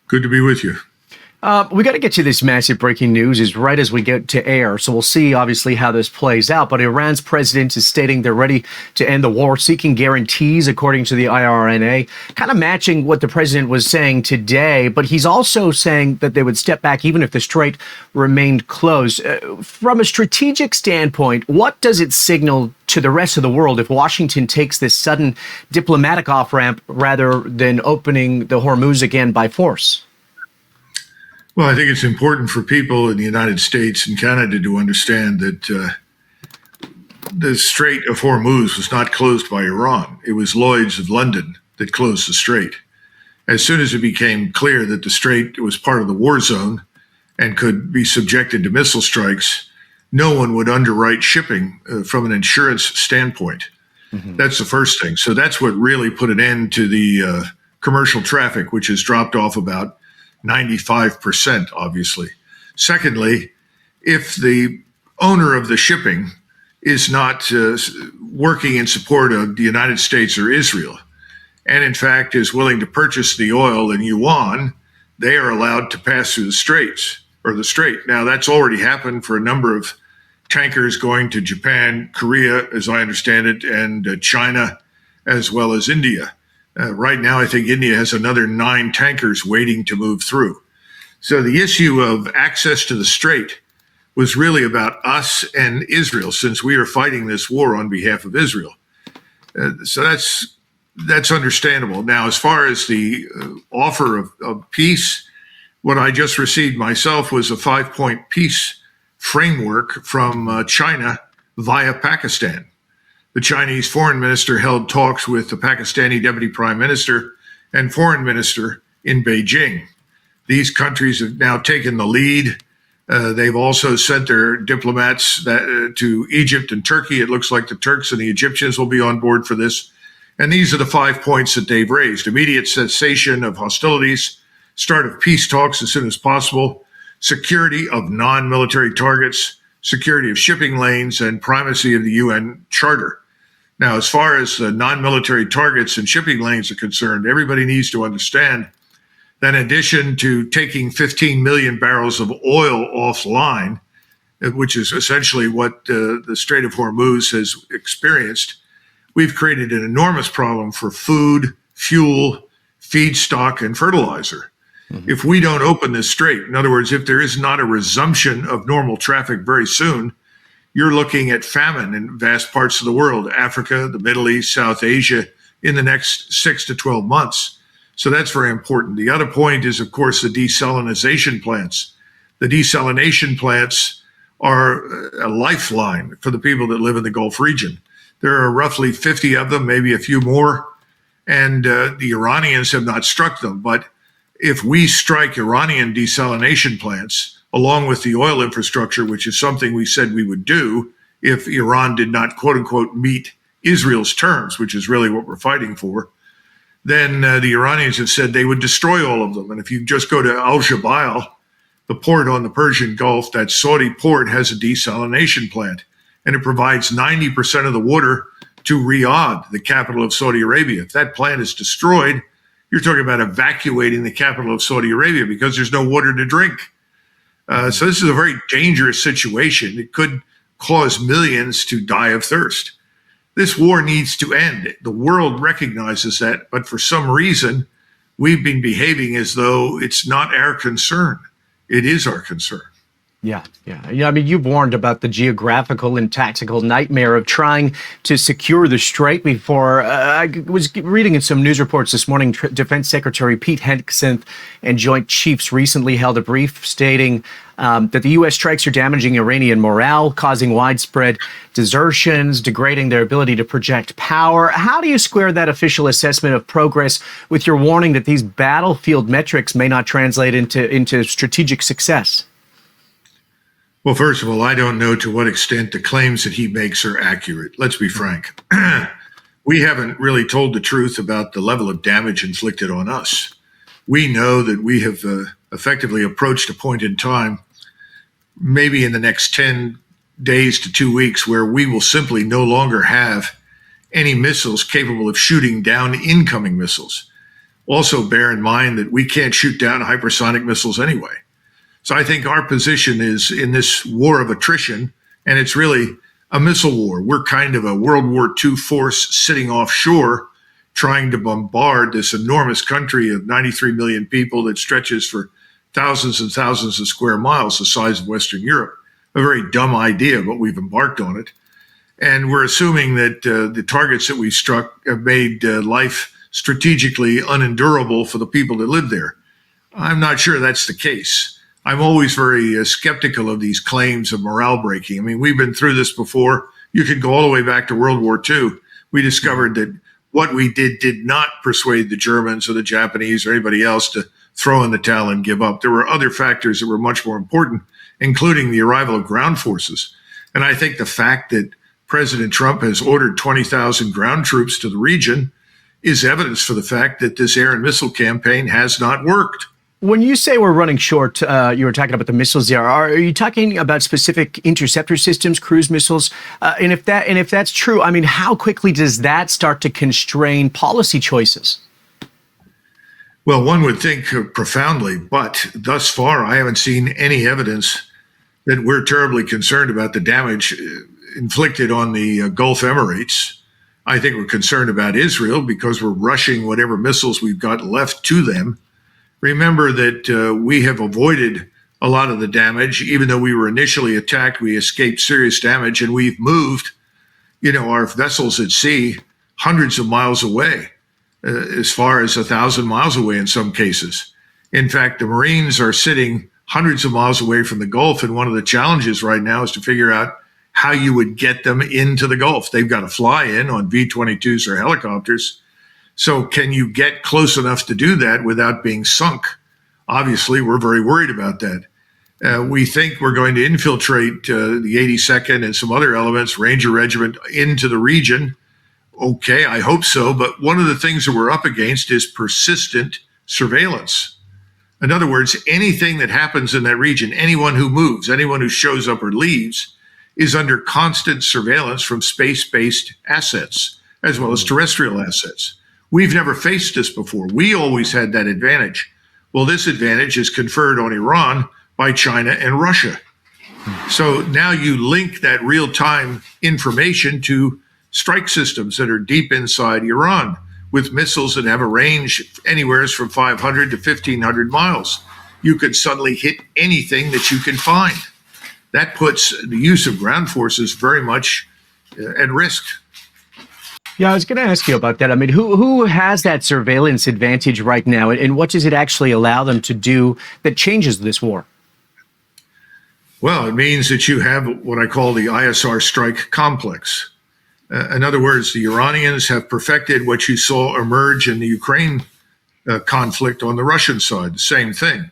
Good to be with you. We got to get to this massive breaking news is right as we get to air. So we'll see, obviously, how this plays out. But Iran's president is stating they're ready to end the war, seeking guarantees, according to the IRNA, kind of matching what the president was saying today. But he's also saying that they would step back even if the strait remained closed. From a strategic standpoint, what does it signal to the rest of the world if Washington takes this sudden diplomatic off-ramp rather than opening the Hormuz again by force? Well, I think it's important for people in the United States and Canada to understand that the Strait of Hormuz was not closed by Iran. It was Lloyd's of London that closed the strait. As soon as it became clear that the strait was part of the war zone and could be subjected to missile strikes, no one would underwrite shipping from an insurance standpoint. Mm-hmm. That's the first thing. So that's what really put an end to the commercial traffic, which has dropped off about 95%, obviously. Secondly, if the owner of the shipping is not working in support of the United States or Israel, and in fact is willing to purchase the oil in yuan, they are allowed to pass through the straits or the strait. Now, that's already happened for a number of tankers going to Japan, Korea, as I understand it, and China, as well as India. Right now, I think India has another 9 tankers waiting to move through. So the issue of access to the strait was really about us and Israel, since we are fighting this war on behalf of Israel. So that's understandable. Now, as far as the offer of peace, what I just received myself was a 5-point peace framework from China via Pakistan. The Chinese foreign minister held talks with the Pakistani deputy prime minister and foreign minister in Beijing. These countries have now taken the lead. They've also sent their diplomats to Egypt and Turkey. It looks like the Turks and the Egyptians will be on board for this. And these are the 5 points that they've raised: immediate cessation of hostilities, start of peace talks as soon as possible, security of non-military targets, security of shipping lanes, and primacy of the UN Charter. Now, as far as the non-military targets and shipping lanes are concerned, everybody needs to understand that in addition to taking 15 million barrels of oil offline, which is essentially what the Strait of Hormuz has experienced, we've created an enormous problem for food, fuel, feedstock, and fertilizer. Mm-hmm. If we don't open this strait, in other words, if there is not a resumption of normal traffic very soon, you're looking at famine in vast parts of the world, Africa, the Middle East, South Asia, in the next 6 to 12 months. So that's very important. The other point is, of course, the desalination plants. The desalination plants are a lifeline for the people that live in the Gulf region. There are roughly 50 of them, maybe a few more, and the Iranians have not struck them. But if we strike Iranian desalination plants, along with the oil infrastructure, which is something we said we would do if Iran did not, quote unquote, meet Israel's terms, which is really what we're fighting for, then the Iranians have said they would destroy all of them. And if you just go to Al Jabail, the port on the Persian Gulf, that Saudi port has a desalination plant, and it provides 90% of the water to Riyadh, the capital of Saudi Arabia. If that plant is destroyed, you're talking about evacuating the capital of Saudi Arabia because there's no water to drink. So this is a very dangerous situation. It could cause millions to die of thirst. This war needs to end. The world recognizes that, but for some reason, we've been behaving as though it's not our concern. It is our concern. Yeah. I mean, you've warned about the geographical and tactical nightmare of trying to secure the strait before. I was reading in some news reports this morning, Defense Secretary Pete Hegseth and Joint Chiefs recently held a brief stating that the U.S. strikes are damaging Iranian morale, causing widespread desertions, degrading their ability to project power. How do you square that official assessment of progress with your warning that these battlefield metrics may not translate into strategic success? Well, first of all, I don't know to what extent the claims that he makes are accurate. Let's be frank. We haven't really told the truth about the level of damage inflicted on us. We know that we have effectively approached a point in time, maybe in the next 10 days to 2 weeks, where we will simply no longer have any missiles capable of shooting down incoming missiles. also bear in mind that we can't shoot down hypersonic missiles anyway. So I think our position is in this war of attrition, and it's really a missile war. We're kind of a World War II force sitting offshore trying to bombard this enormous country of 93 million people that stretches for thousands and thousands of square miles, the size of Western Europe. A very dumb idea, but we've embarked on it. And we're assuming that the targets that we've struck have made life strategically unendurable for the people that live there. I'm not sure that's the case. I'm always very skeptical of these claims of morale breaking. I mean, we've been through this before. You can go all the way back to World War II. We discovered that what we did not persuade the Germans or the Japanese or anybody else to throw in the towel and give up. There were other factors that were much more important, including the arrival of ground forces. And I think the fact that President Trump has ordered 20,000 ground troops to the region is evidence for the fact that this air and missile campaign has not worked. When you say we're running short, you were talking about the missiles there. Are you talking about specific interceptor systems, cruise missiles? And if that's true, I mean, how quickly does that start to constrain policy choices? Well, one would think profoundly, but thus far, I haven't seen any evidence that we're terribly concerned about the damage inflicted on the Gulf Emirates. I think we're concerned about Israel because we're rushing whatever missiles we've got left to them. Remember that we have avoided a lot of the damage. Even though we were initially attacked, we escaped serious damage, and we've moved, our vessels at sea hundreds of miles away, as far as 1,000 miles away in some cases. In fact, the Marines are sitting hundreds of miles away from the Gulf, and one of the challenges right now is to figure out how you would get them into the Gulf. They've got to fly in on V-22s or helicopters. So can you get close enough to do that without being sunk? Obviously, we're very worried about that. We think we're going to infiltrate the 82nd and some other elements, Ranger Regiment, into the region. Okay, I hope so. But one of the things that we're up against is persistent surveillance. In other words, anything that happens in that region, anyone who moves, anyone who shows up or leaves, is under constant surveillance from space-based assets as well as terrestrial assets. We've never faced this before. We always had that advantage. Well, this advantage is conferred on Iran by China and Russia. So now you link that real-time information to strike systems that are deep inside Iran with missiles that have a range anywhere from 500 to 1,500 miles. You could suddenly hit anything that you can find. That puts the use of ground forces very much at risk. Yeah, I was going to ask you about that. I mean, who has that surveillance advantage right now, and what does it actually allow them to do that changes this war? Well, it means that you have what I call the ISR strike complex. In other words, the Iranians have perfected what you saw emerge in the Ukraine conflict on the Russian side, the same thing.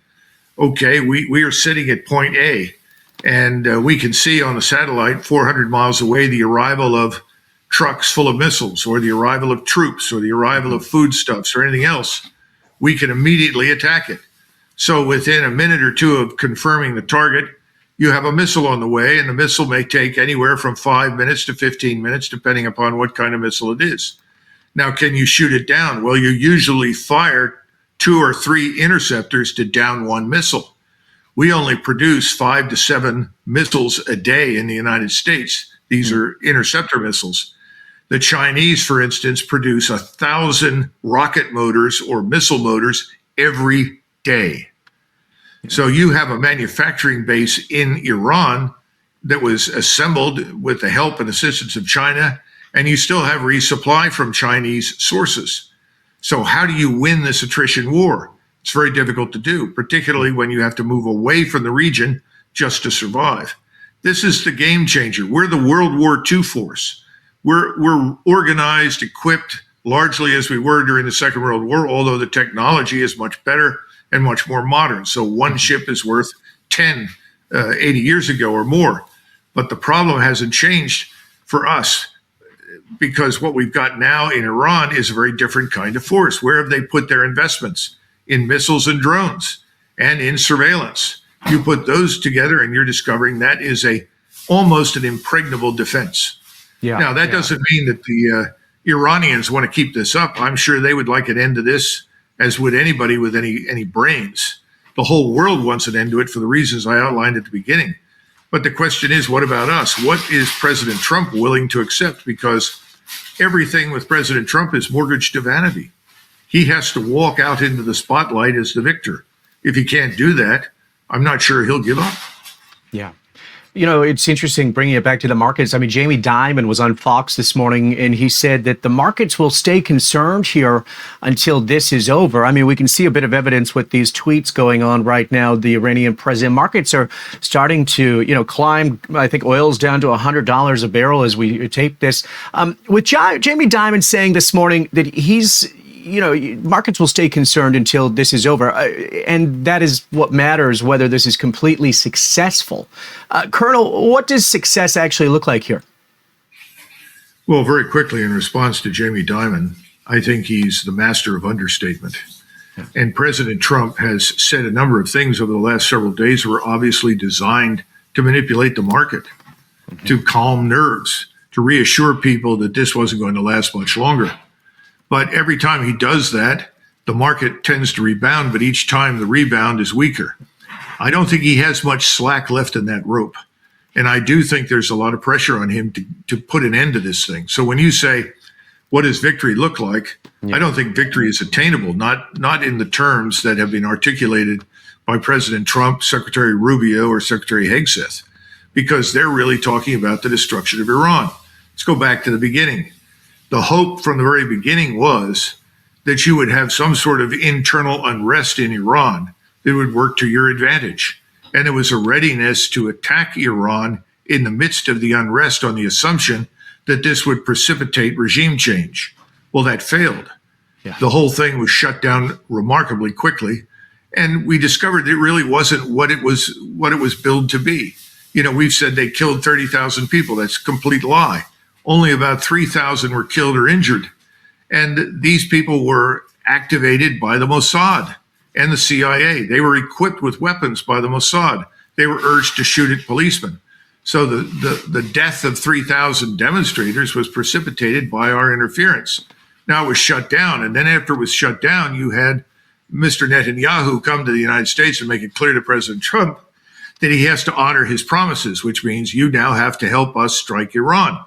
Okay, we are sitting at point A, and we can see on the satellite 400 miles away the arrival of trucks full of missiles or the arrival of troops or the arrival of foodstuffs or anything else. We can immediately attack it. So within a minute or two of confirming the target, you have a missile on the way, and the missile may take anywhere from 5 minutes to 15 minutes, depending upon what kind of missile it is. Now, can you shoot it down? Well, you usually fire 2 or 3 interceptors to down one missile. We only produce 5 to 7 missiles a day in the United States. These are interceptor missiles. The Chinese, for instance, produce 1,000 rocket motors or missile motors every day. So you have a manufacturing base in Iran that was assembled with the help and assistance of China, and you still have resupply from Chinese sources. So how do you win this attrition war? It's very difficult to do, particularly when you have to move away from the region just to survive. This is the game changer. We're the World War II force. We're organized, equipped, largely as we were during the Second World War, although the technology is much better and much more modern. So one ship is worth 10, 80 years ago or more. But the problem hasn't changed for us because what we've got now in Iran is a very different kind of force. Where have they put their investments? In missiles and drones and in surveillance. You put those together and you're discovering that is almost an impregnable defense. Now, that doesn't mean that the Iranians want to keep this up. I'm sure they would like an end to this as would anybody with any brains. The whole world wants an end to it for the reasons I outlined at the beginning. But the question is, what about us? What is President Trump willing to accept? Because everything with President Trump is mortgaged to vanity. He has to walk out into the spotlight as the victor. If he can't do that, I'm not sure he'll give up. Yeah. You know, it's interesting bringing it back to the markets. I mean, Jamie Dimon was on Fox this morning, and he said that the markets will stay concerned here until this is over. I mean, we can see a bit of evidence with these tweets going on right now. The Iranian president, markets are starting to, climb. I think oil's down to $100 a barrel as we tape this. With Jamie Dimon saying this morning that markets will stay concerned until this is over. And that is what matters, whether this is completely successful. Colonel, what does success actually look like here? Well, very quickly, in response to Jamie Dimon, I think he's the master of understatement. Yeah. And President Trump has said a number of things over the last several days that were obviously designed to manipulate the market, to calm nerves, to reassure people that this wasn't going to last much longer. But every time he does that, the market tends to rebound, but each time the rebound is weaker. I don't think he has much slack left in that rope. And I do think there's a lot of pressure on him to put an end to this thing. So when you say, what does victory look like? Yeah. I don't think victory is attainable, not in the terms that have been articulated by President Trump, Secretary Rubio, or Secretary Hegseth, because they're really talking about the destruction of Iran. Let's go back to the beginning. The hope from the very beginning was that you would have some sort of internal unrest in Iran that would work to your advantage. And there was a readiness to attack Iran in the midst of the unrest on the assumption that this would precipitate regime change. Well, that failed. Yeah. The whole thing was shut down remarkably quickly. And we discovered it really wasn't what it was billed to be. We've said they killed 30,000 people. That's a complete lie. Only about 3,000 were killed or injured. And these people were activated by the Mossad and the CIA. They were equipped with weapons by the Mossad. They were urged to shoot at policemen. So the death of 3,000 demonstrators was precipitated by our interference. Now it was shut down. And then after it was shut down, you had Mr. Netanyahu come to the United States and make it clear to President Trump that he has to honor his promises, which means you now have to help us strike Iran.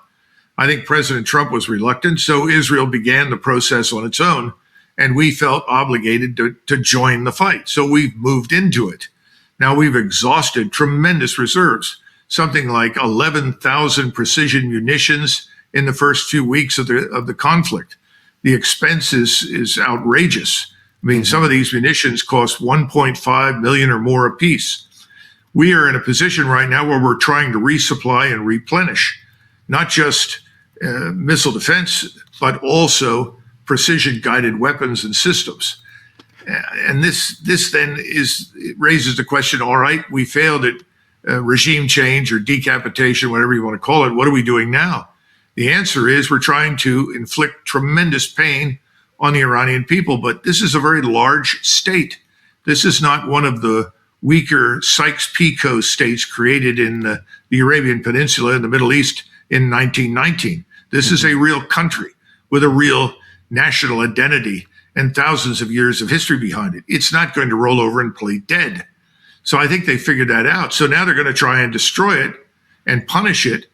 I think President Trump was reluctant, so Israel began the process on its own, and we felt obligated to join the fight. So we've moved into it. Now we've exhausted tremendous reserves, something like 11,000 precision munitions in the first few weeks of the conflict. The expense is outrageous. I mean, some of these munitions cost 1.5 million or more apiece. We are in a position right now where we're trying to resupply and replenish, not just missile defense, but also precision-guided weapons and systems. And this then raises the question, all right, we failed at regime change or decapitation, whatever you want to call it. What are we doing now? The answer is we're trying to inflict tremendous pain on the Iranian people, but this is a very large state. This is not one of the weaker Sykes-Picot states created in the Arabian Peninsula in the Middle East in 1919. This is a real country with a real national identity and thousands of years of history behind it. It's not going to roll over and play dead. So I think they figured that out. So now they're going to try and destroy it and punish it.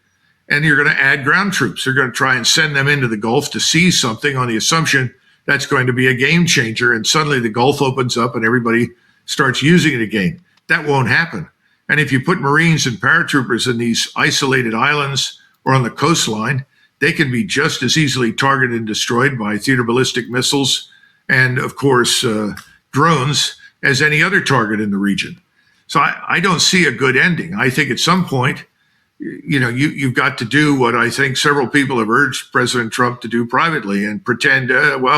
And you're going to add ground troops. They're going to try and send them into the Gulf to seize something on the assumption that's going to be a game changer. And suddenly the Gulf opens up and everybody starts using it again. That won't happen. And if you put Marines and paratroopers in these isolated islands or on the coastline, they can be just as easily targeted and destroyed by theater ballistic missiles and, of course, drones as any other target in the region. So I don't see a good ending. I think at some point, you've got to do what I think several people have urged President Trump to do privately and pretend,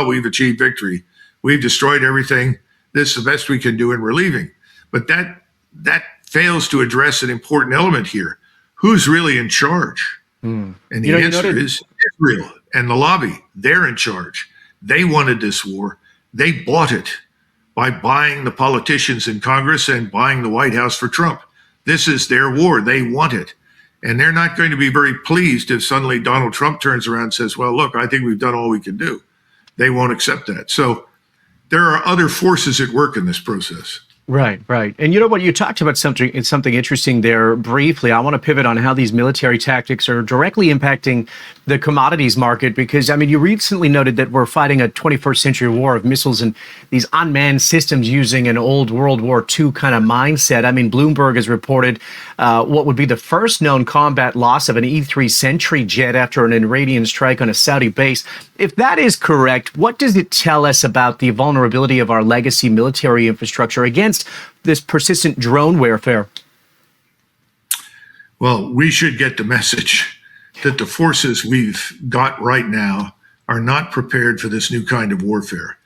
we've achieved victory. We've destroyed everything. This is the best we can do and we're leaving. But that fails to address an important element here. Who's really in charge? And the answer is Israel and the lobby. They're in charge. They wanted this war. They bought it by buying the politicians in Congress and buying the White House for Trump. This is their war. They want it. And they're not going to be very pleased if suddenly Donald Trump turns around and says, well, look, I think we've done all we can do. They won't accept that. So there are other forces at work in this process. Right, right. And you know what? You talked about something interesting there briefly. I want to pivot on how these military tactics are directly impacting the commodities market because, I mean, you recently noted that we're fighting a 21st century war of missiles and these unmanned systems using an old World War II kind of mindset. I mean, Bloomberg has reported what would be the first known combat loss of an E-3 Sentry jet after an Iranian strike on a Saudi base. If that is correct, what does it tell us about the vulnerability of our legacy military infrastructure against this persistent drone warfare? Well, we should get the message that the forces we've got right now are not prepared for this new kind of warfare.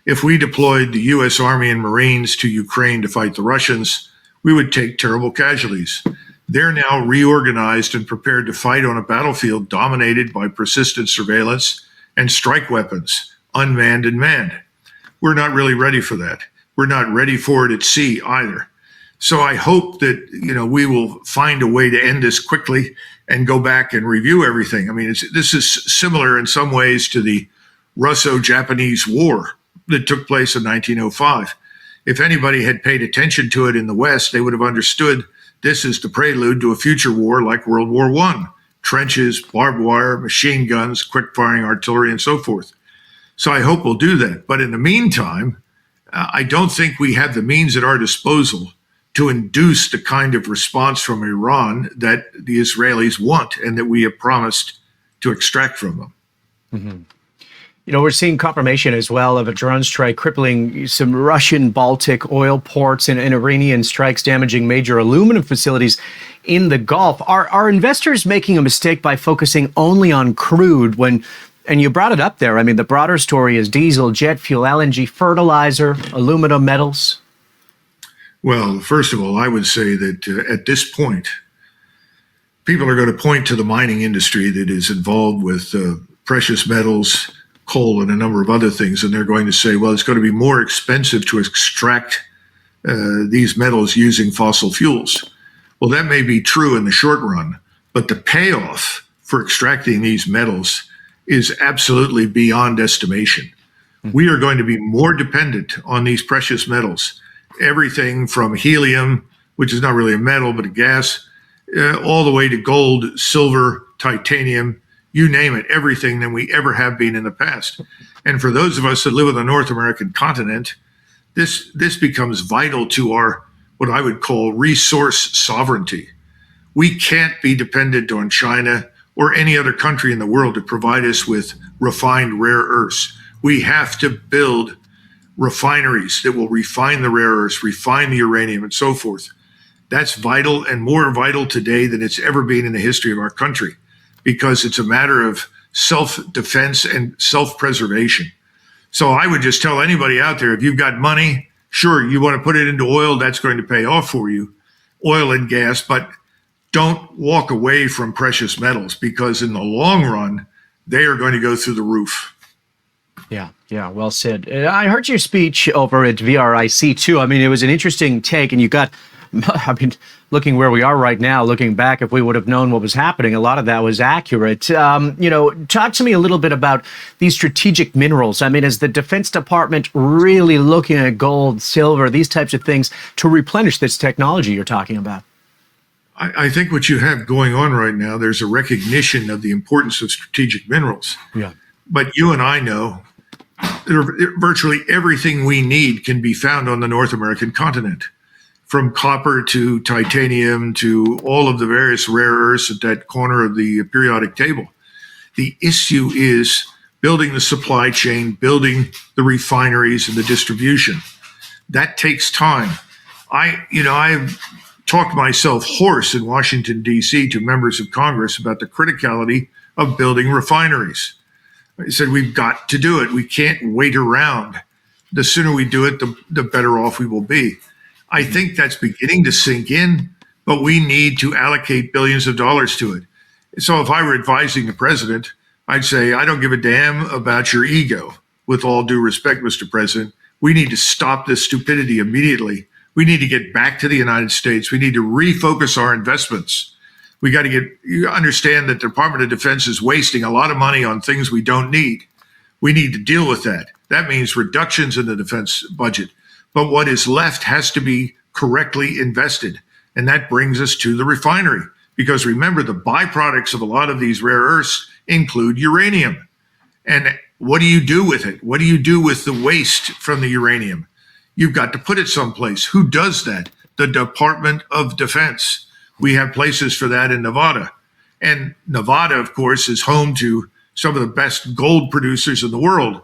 If we deployed the U.S. Army and Marines to Ukraine to fight the Russians, we would take terrible casualties. They're now reorganized and prepared to fight on a battlefield dominated by persistent surveillance and strike weapons, unmanned and manned. We're not really ready for that. We're not ready for it at sea either. So I hope that, we will find a way to end this quickly and go back and review everything. I mean, this is similar in some ways to the Russo-Japanese War that took place in 1905. If anybody had paid attention to it in the West, they would have understood this is the prelude to a future war like World War I. Trenches, barbed wire, machine guns, quick-firing artillery, and so forth. So I hope we'll do that. But in the meantime, I don't think we have the means at our disposal to induce the kind of response from Iran that the Israelis want and that we have promised to extract from them. Mm-hmm. We're seeing confirmation as well of a drone strike crippling some Russian Baltic oil ports and Iranian strikes damaging major aluminum facilities in the Gulf. Are investors making a mistake by focusing only on crude and you brought it up there. I mean, the broader story is diesel, jet fuel, LNG, fertilizer, aluminum, metals? Well, first of all, I would say that at this point, people are going to point to the mining industry that is involved with precious metals, coal, and a number of other things. And they're going to say, well, it's going to be more expensive to extract these metals using fossil fuels. Well, that may be true in the short run, but the payoff for extracting these metals is absolutely beyond estimation. We are going to be more dependent on these precious metals, everything from helium, which is not really a metal, but a gas, all the way to gold, silver, titanium, you name it, everything than we ever have been in the past. And for those of us that live on the North American continent, this becomes vital to our, what I would call resource sovereignty. We can't be dependent on China or any other country in the world to provide us with refined rare earths. We have to build refineries that will refine the rare earths, refine the uranium, and so forth. That's vital and more vital today than it's ever been in the history of our country, because it's a matter of self-defense and self-preservation. So I would just tell anybody out there, if you've got money, sure, you want to put it into oil, that's going to pay off for you, oil and gas, but don't walk away from precious metals, because in the long run, they are going to go through the roof. Yeah, well said. I heard your speech over at VRIC too. I mean, it was an interesting take, and you got, looking where we are right now, looking back, if we would have known what was happening, a lot of that was accurate. Talk to me a little bit about these strategic minerals. I mean, is the Defense Department really looking at gold, silver, these types of things to replenish this technology you're talking about? I think what you have going on right now, there's a recognition of the importance of strategic minerals. Yeah. But you and I know that virtually everything we need can be found on the North American continent, from copper to titanium to all of the various rare earths at that corner of the periodic table. The issue is building the supply chain, building the refineries and the distribution. That takes time. I've talked myself hoarse in Washington, D.C. to members of Congress about the criticality of building refineries. I said, we've got to do it. We can't wait around. The sooner we do it, the better off we will be. I think that's beginning to sink in, but we need to allocate billions of dollars to it. So if I were advising the president, I'd say, I don't give a damn about your ego. With all due respect, Mr. President, we need to stop this stupidity immediately. We need to get back to the United States. We need to refocus our investments. We got to you understand that the Department of Defense is wasting a lot of money on things we don't need. We need to deal with that. That means reductions in the defense budget. But what is left has to be correctly invested. And that brings us to the refinery. Because remember, the byproducts of a lot of these rare earths include uranium. And what do you do with it? What do you do with the waste from the uranium? You've got to put it someplace. Who does that? The Department of Defense. We have places for that in Nevada. And Nevada, of course, is home to some of the best gold producers in the world.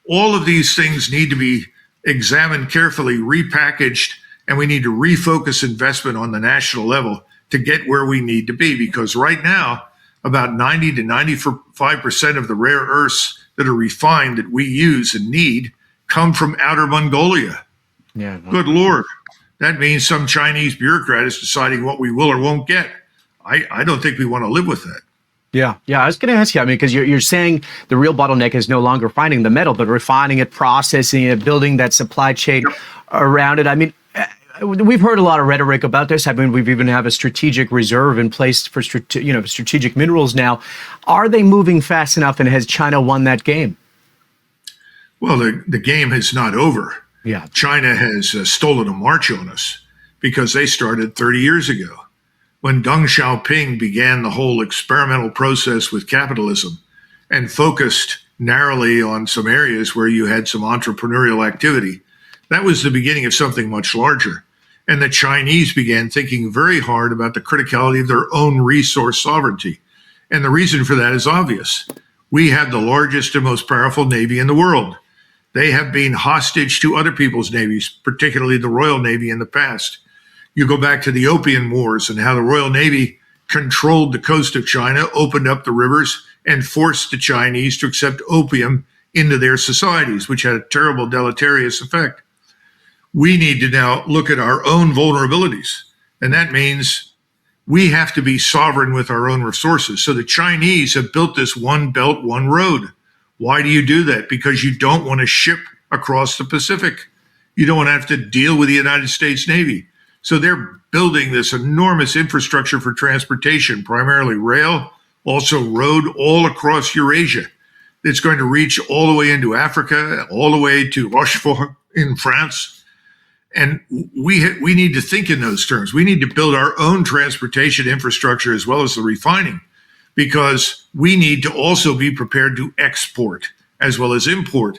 All of these things need to be examined carefully, repackaged, and we need to refocus investment on the national level to get where we need to be. Because right now, about 90 to 95% of the rare earths that are refined that we use and need come from outer Mongolia. Yeah. Good Lord. That means some Chinese bureaucrat is deciding what we will or won't get. I don't think we want to live with that. Yeah. I was going to ask you, because you're saying the real bottleneck is no longer finding the metal, but refining it, processing it, building that supply chain around it. We've heard a lot of rhetoric about this. We've even have a strategic reserve in place for strategic minerals now. Are they moving fast enough, and has China won that game? Well, the game is not over. Yeah. China has stolen a march on us because they started 30 years ago. When Deng Xiaoping began the whole experimental process with capitalism and focused narrowly on some areas where you had some entrepreneurial activity, that was the beginning of something much larger. And the Chinese began thinking very hard about the criticality of their own resource sovereignty. And the reason for that is obvious. We have the largest and most powerful navy in the world. They have been hostage to other people's navies, particularly the Royal Navy in the past. You go back to the Opium Wars and how the Royal Navy controlled the coast of China, opened up the rivers, and forced the Chinese to accept opium into their societies, which had a terrible deleterious effect. We need to now look at our own vulnerabilities. And that means we have to be sovereign with our own resources. So the Chinese have built this one belt, one road. Why do you do that? Because you don't want to ship across the Pacific. You don't want to have to deal with the United States Navy. So they're building this enormous infrastructure for transportation, primarily rail, also road, all across Eurasia. It's going to reach all the way into Africa, all the way to Rochefort in France. And we need to think in those terms. We need to build our own transportation infrastructure as well as the refining, because we need to also be prepared to export as well as import.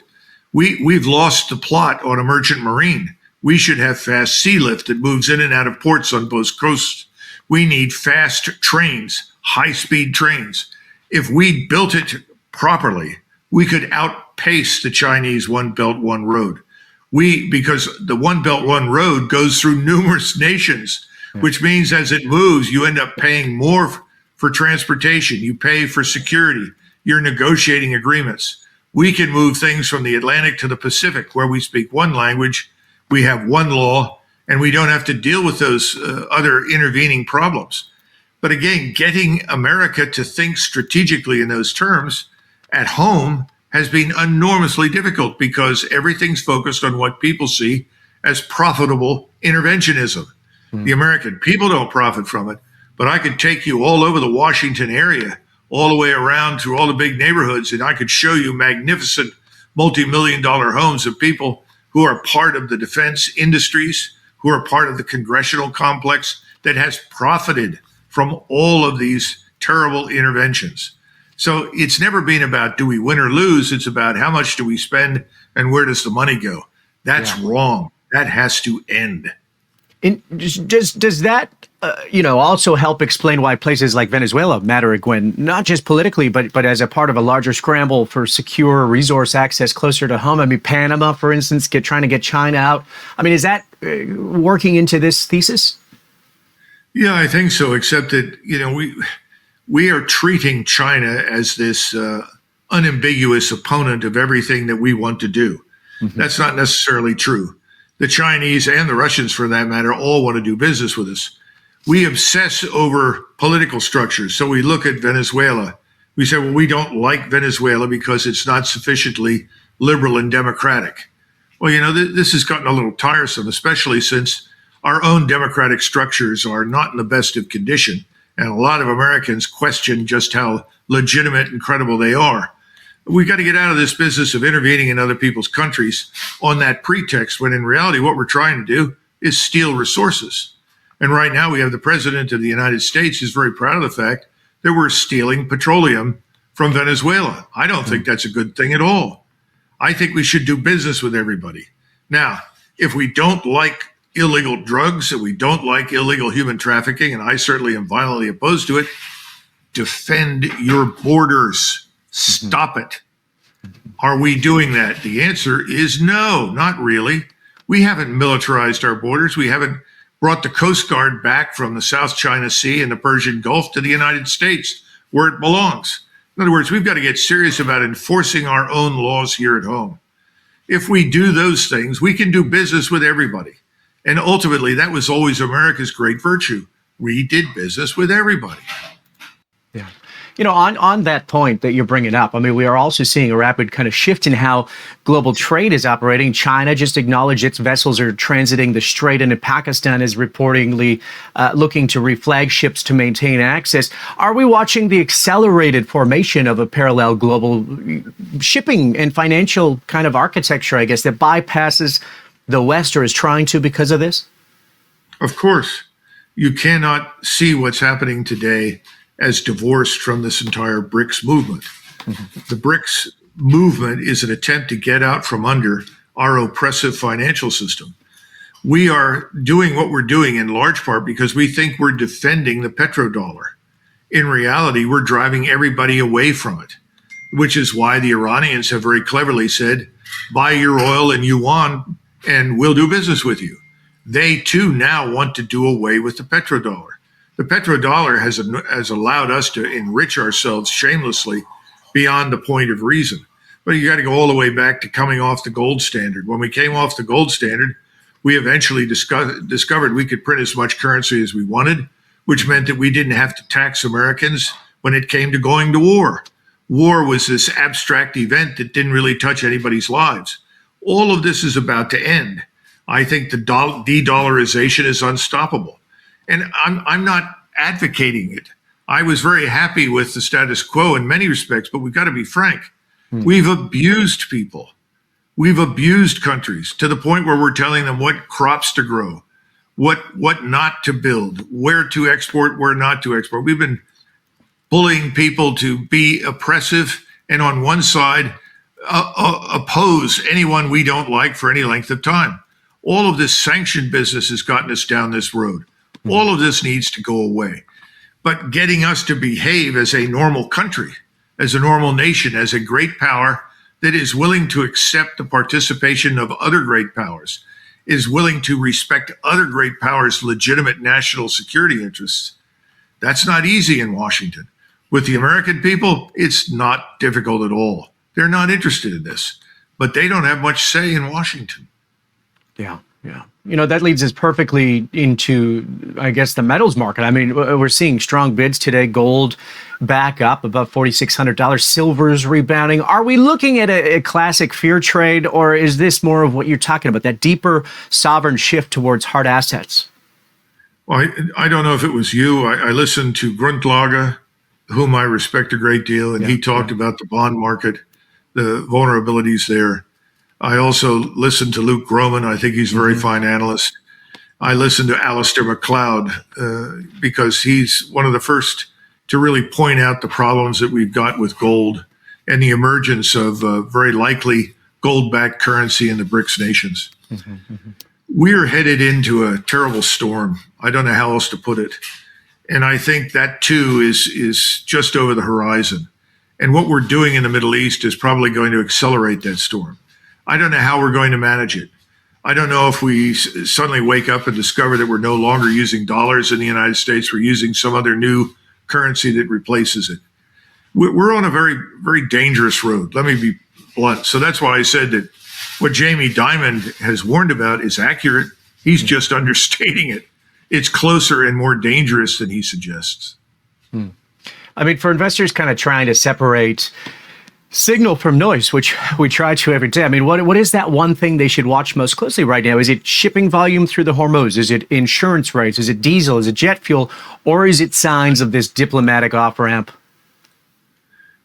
We've lost the plot on a merchant marine. We should have fast sea lift that moves in and out of ports on both coasts. We need fast trains, high-speed trains. If we built it properly, we could outpace the Chinese One Belt, One Road. Because the One Belt, One Road goes through numerous nations, which means as it moves, you end up paying more for transportation. You pay for security. You're negotiating agreements. We can move things from the Atlantic to the Pacific, where we speak one language, we have one law, and we don't have to deal with those other intervening problems. But again, getting America to think strategically in those terms at home has been enormously difficult because everything's focused on what people see as profitable interventionism. The American people don't profit from it, but I could take you all over the Washington area, all the way around through all the big neighborhoods, and I could show you magnificent multi-million-dollar homes of people who are part of the defense industries, who are part of the congressional complex that has profited from all of these terrible interventions. So it's never been about do we win or lose. It's about how much do we spend and where does the money go. That's wrong. That has to end. And does that, also help explain why places like Venezuela matter, Gwen, not just politically, but as a part of a larger scramble for secure resource access closer to home? Panama, for instance, trying to get China out. Is that working into this thesis? Yeah, I think so, except that, we are treating China as this unambiguous opponent of everything that we want to do. Mm-hmm. That's not necessarily true. The Chinese and the Russians, for that matter, all want to do business with us. We obsess over political structures. So we look at Venezuela. We say, well, we don't like Venezuela because it's not sufficiently liberal and democratic. Well, this has gotten a little tiresome, especially since our own democratic structures are not in the best of condition. And a lot of Americans question just how legitimate and credible they are. We got to get out of this business of intervening in other people's countries on that pretext, when in reality, what we're trying to do is steal resources. And right now, we have the president of the United States who's very proud of the fact that we're stealing petroleum from Venezuela. I don't think that's a good thing at all. I think we should do business with everybody. Now, if we don't like illegal drugs and we don't like illegal human trafficking, and I certainly am violently opposed to it, defend your borders. Stop it. Are we doing that? The answer is no, not really. We haven't militarized our borders. We haven't brought the Coast Guard back from the South China Sea and the Persian Gulf to the United States, where it belongs. In other words, we've got to get serious about enforcing our own laws here at home. If we do those things, we can do business with everybody. And ultimately, that was always America's great virtue. We did business with everybody. Yeah. You know, on that point that you're bringing up, I mean, we are also seeing a rapid kind of shift in how global trade is operating. China just acknowledged its vessels are transiting the strait, and Pakistan is reportedly looking to reflag ships to maintain access. Are we watching the accelerated formation of a parallel global shipping and financial kind of architecture, I guess, that bypasses the West, or is trying to, because of this? Of course. You cannot see what's happening today as divorced from this entire BRICS movement. The BRICS movement is an attempt to get out from under our oppressive financial system. We are doing what we're doing in large part because we think we're defending the petrodollar. In reality, we're driving everybody away from it, which is why the Iranians have very cleverly said, buy your oil in yuan and we'll do business with you. They too now want to do away with the petrodollar. The petrodollar has allowed us to enrich ourselves shamelessly beyond the point of reason. But you got to go all the way back to coming off the gold standard. When we came off the gold standard, we eventually discovered we could print as much currency as we wanted, which meant that we didn't have to tax Americans when it came to going to war. War was this abstract event that didn't really touch anybody's lives. All of this is about to end. I think the de-dollarization is unstoppable. And I'm not advocating it. I was very happy with the status quo in many respects, but we've got to be frank. We've abused people. We've abused countries to the point where we're telling them what crops to grow, what not to build, where to export, where not to export. We've been bullying people to be oppressive and on one side oppose anyone we don't like for any length of time. All of this sanctioned business has gotten us down this road. All of this needs to go away. But getting us to behave as a normal country, as a normal nation, as a great power that is willing to accept the participation of other great powers, is willing to respect other great powers' legitimate national security interests, that's not easy in Washington. With the American people, it's not difficult at all. They're not interested in this, but they don't have much say in Washington. Yeah. You know, that leads us perfectly into, I guess, the metals market. I mean, we're seeing strong bids today. Gold back up above $4,600. Silver's rebounding. Are we looking at a classic fear trade, or is this more of what you're talking about, that deeper sovereign shift towards hard assets? Well, I don't know if it was you. I listened to Grundlage, whom I respect a great deal, and he talked about the bond market, the vulnerabilities there. I also listened to Luke Groman. I think he's a very fine analyst. I listened to Alistair MacLeod because he's one of the first to really point out the problems that we've got with gold and the emergence of very likely gold-backed currency in the BRICS nations. We're headed into a terrible storm. I don't know how else to put it. And I think that too is just over the horizon. And what we're doing in the Middle East is probably going to accelerate that storm. I don't know how we're going to manage it. I don't know if we suddenly wake up and discover that we're no longer using dollars in the United States. We're using some other new currency that replaces it. We're on a very, very dangerous road. Let me be blunt. So that's why I said that what Jamie Dimon has warned about is accurate. He's just understating it. It's closer and more dangerous than he suggests. I mean, for investors kind of trying to separate signal from noise, which we try to every day. I mean, what is that one thing they should watch most closely right now? Is it shipping volume through the Hormuz? Is it insurance rates? Is it diesel? Is it jet fuel? Or is it signs of this diplomatic off-ramp?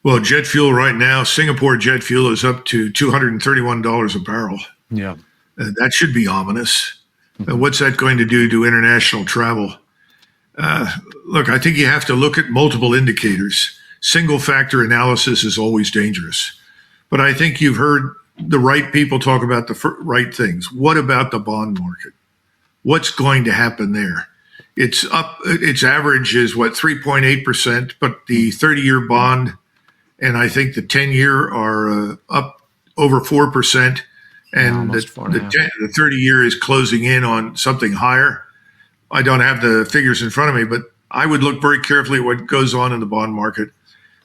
Well, jet fuel right now, Singapore jet fuel is up to $231 a barrel. Yeah. That should be ominous. What's that going to do to international travel? Look, I think you have to look at multiple indicators. Single factor analysis is always dangerous. But I think you've heard the right people talk about the right things. What about the bond market? What's going to happen there? It's up, its average is what, 3.8%, but the 30-year bond and I think the 10-year are up over 4%. And the 30-year is closing in on something higher. I don't have the figures in front of me, but I would look very carefully at what goes on in the bond market.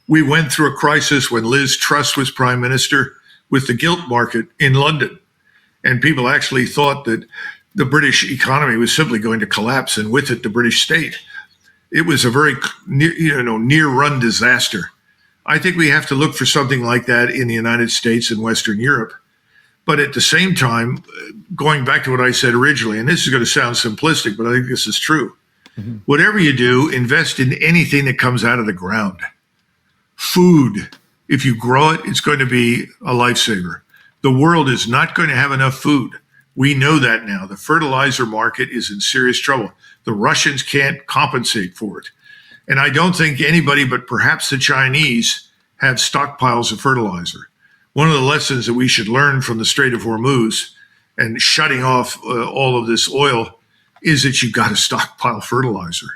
We went through a crisis when Liz Truss was prime minister with the gilt market in London. And people actually thought that the British economy was simply going to collapse, and with it, the British state. It was a very near-run disaster. I think we have to look for something like that in the United States and Western Europe. But at the same time, going back to what I said originally, and this is going to sound simplistic, but I think this is true. Mm-hmm. Whatever you do, invest in anything that comes out of the ground. Food, if you grow it, it's going to be a lifesaver. The world is not going to have enough food. We know that now. The fertilizer market is in serious trouble. The Russians can't compensate for it. And I don't think anybody but perhaps the Chinese have stockpiles of fertilizer. One of the lessons that we should learn from the Strait of Hormuz and shutting off all of this oil is that you've got to stockpile fertilizer,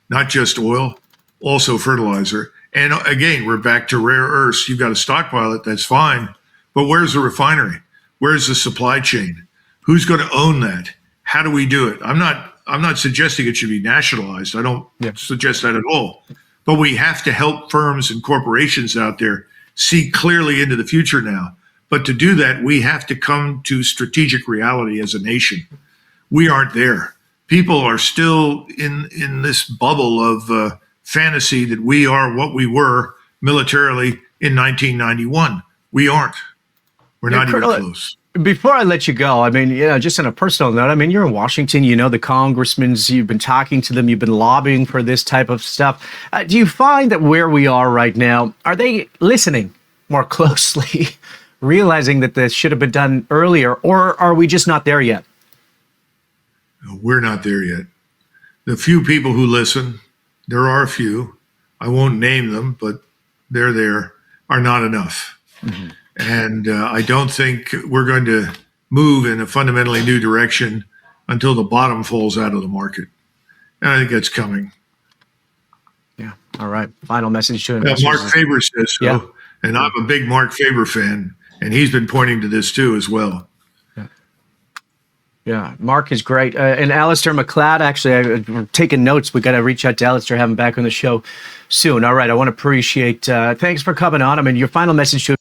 not just oil, also fertilizer. And again, we're back to rare earths. You've got to stockpile it. That's fine. But where's the refinery? Where's the supply chain? Who's going to own that? How do we do it? I'm not suggesting it should be nationalized. I don't suggest that at all. But we have to help firms and corporations out there see clearly into the future now. But to do that, we have to come to strategic reality as a nation. We aren't there. People are still in this bubble of fantasy that we are what we were militarily in 1991. We aren't. We're not even close. Before I let you go, I mean, just on a personal note, I mean, you're in Washington, the congressmen, you've been talking to them, you've been lobbying for this type of stuff. Do you find that where we are right now, are they listening more closely, realizing that this should have been done earlier, or are we just not there yet? We're not there yet. The few people who listen, there are a few, I won't name them, but they're there, are not enough. Mm-hmm. And I don't think we're going to move in a fundamentally new direction until the bottom falls out of the market. And I think that's coming. Yeah. All right. Final message to investors. Mark Faber says so. Yeah. And I'm a big Mark Faber fan. And he's been pointing to this too as well. Yeah, Mark is great. And Alistair McLeod, actually, we're taking notes. We got to reach out to Alistair, have him back on the show soon. All right. I want to appreciate, thanks for coming on. I mean, your final message to